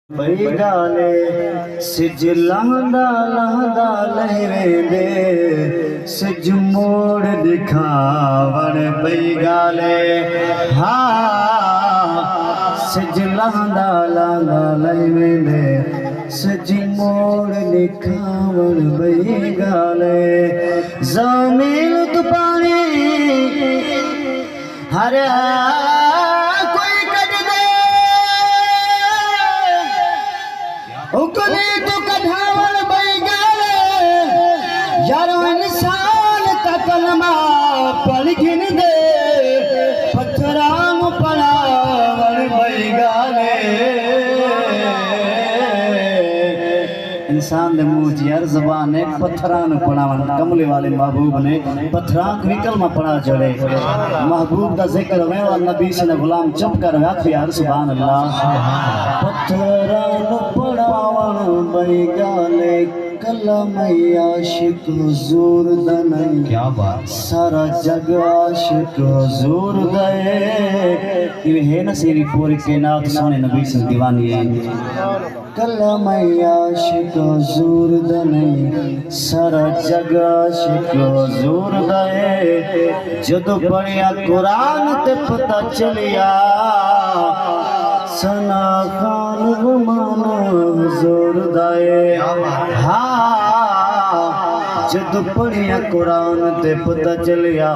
بئی گالے سج لہندا لہندا لہرے دے سج موڑ دکھاون بئی گالے ہاں سج لہندا لہندا لہرے دے سج موڑ دکھاون بئی گالے زمین تو پانی ہر اکلی تو کڑھاون بئی گالے یارو انسان تا کلمہ پڑھ گن دے پتھران پڑھاون بئی گالے انسان دے منہ یار زبان ہے پتھران پڑھاون کملے والے محبوب نے پتھران بھی کلمہ پڑھا جڑے محبوب دا ذکر ہوئے اور نبی سے غلام چپ کر ویاکھ یار سبحان اللہ پتھران پڑھاون بئی گالے کلم عاشق حضور دنئی کیا بات سارا جگ عاشق حضور دے یہ ہے نا سیری پوری کائنات سونے نبی سے دیوانی ہے کلم عاشق حضور دنئی سارا جگ عاشق حضور دے جدو پڑھیا قرآن تے پتہ چلیا سنا خان غمان حضور دائے ہاں جد پڑھیا قرآن تے پتہ چلیا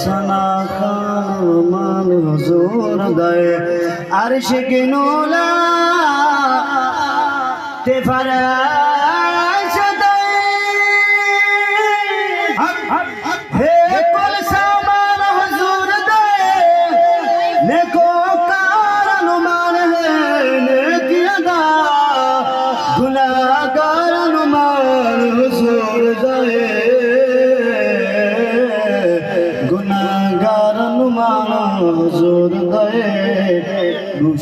سنا خان غمان حضور دائے عرش گنولا تے فرش دائے ہے کل سامان حضور دائے نیکو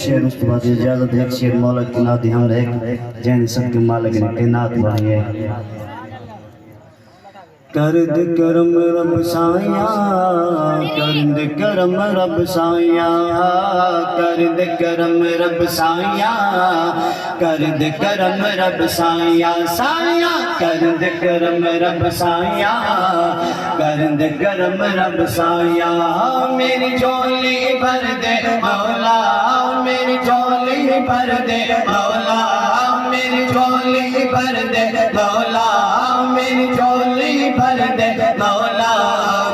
شعر اس کے بعد اجازت ایک شعر مولا کی نادی ہم رہے جین سب کے مالک نے کائنات بنائی ہے کرد کرم رب سائیاں کرد کرم رب سائیاں کرد کرم رب سائیاں کرد کرم رب سائیاں سائیاں کرد کرم رب سائیاں کرد کرم رب سائیاں میری جھولی بھر دے مولا میری جھولی بھر دے مولا میری جھولی بھر دے مولا میری جھولی بھر دے مولا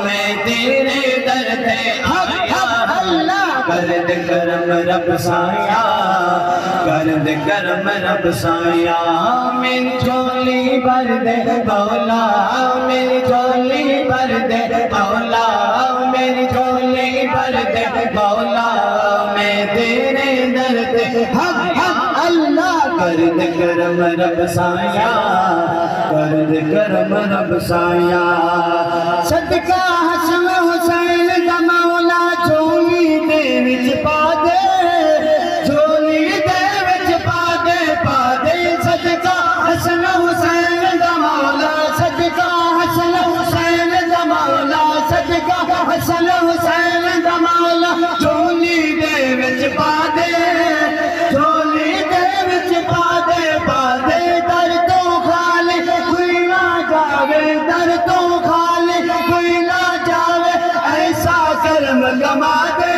میں تیرے در پہ آیا اللہ کرد کرم رب سائیاں کرد کرم رب سائیاں میری جھولی بھر دے مولا میری جھولی بھر دے مولا میری جھولی بھر دے مولا میں تیرے در پہ اللہ کرد کرم رب سائیاں کرد کرم رب سائیاں صدقہ حسن حسین دا مولا جھولی دے وچ پا دے جھولی دے وچ پا دے صدقہ حسن حسین دا مولا صدقہ حسن حسین دا مولا صدقہ حسن حسین دا مولا جھولی دے وچ پا دے جھولی دے وچ پا دے در تو خالی کوئی نہ جاوے در تو خالی کوئی نہ جاوے ایسا کرم کما دے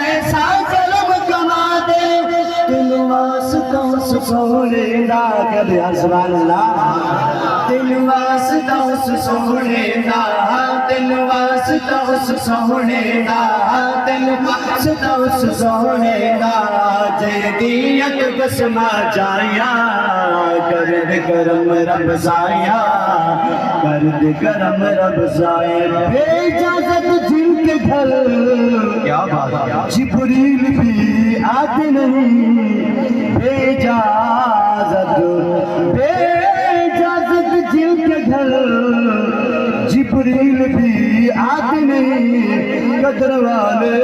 ایسا کرم کما دے دل واسطہ اس سونے دا کبھی سبحان اللہ دل واسطہ اس سونے دا دل واسطہ اس سونے دا دل واسطہ اس سونے دا جیدیت قسمہ جایا کرد کرم رب سائیاں کرد کرم رب سائیاں بے اجازت جن کے گھر کیا بات جبریل بھی آتے نہیں بے اجازت جن کے گھر جبریل بھی آتے نہیں قدر والے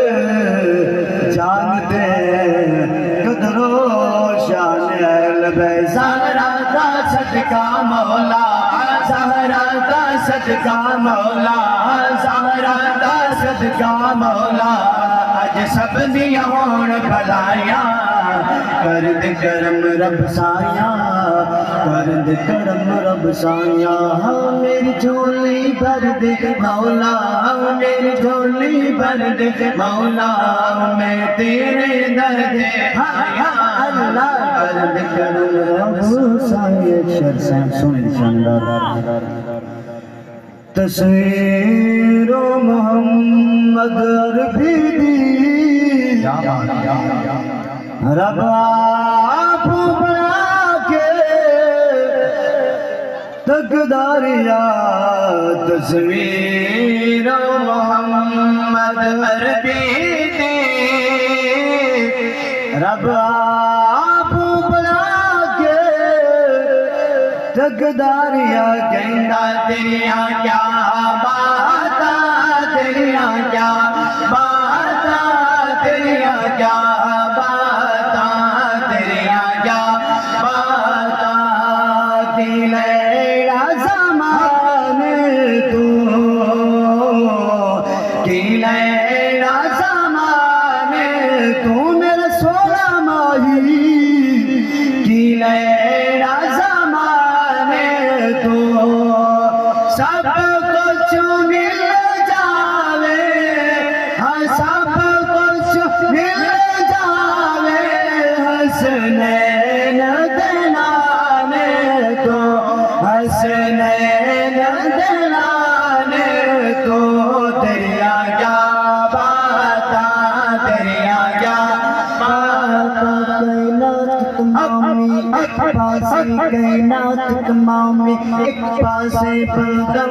جانتے قدر و شان اہل بیزان راجہ صدقہ مولا زہرا کا صدقہ مولا زہرا کا صدقہ مولا اج سب دیاں ہون بھلائیاں کر دے کرم رب سایاں کر دے کرم رب سایاں میری جھولی بھر دے مولا میری جھولی بھر دے مولا میں تیرے در دے آیا اللہ کر دے کرم رب سایاں شعر سنیں شاندار تصویر محمد عربی دی رب آپ بنا کے تقداریا تصویر محمد عربی دی رب آپ بنا کے تقداریا کہنا تیریاں کیا باتاں تیریاں کیا باتاں تیریاں کیا باتاں تیریاں کیا باتاں کی لیلا زمان تو کی لیلا زمان تو میرے 16 ماہی کی لیلا زمان تو سب کچھ مل جاوے ہاں سب کچھ مل جاوے حسنین دلانے تو حسنین دلانے تو تیریاں کیا باتاں تیریاں کیا کائنات تمامی ایک پاسے بلدم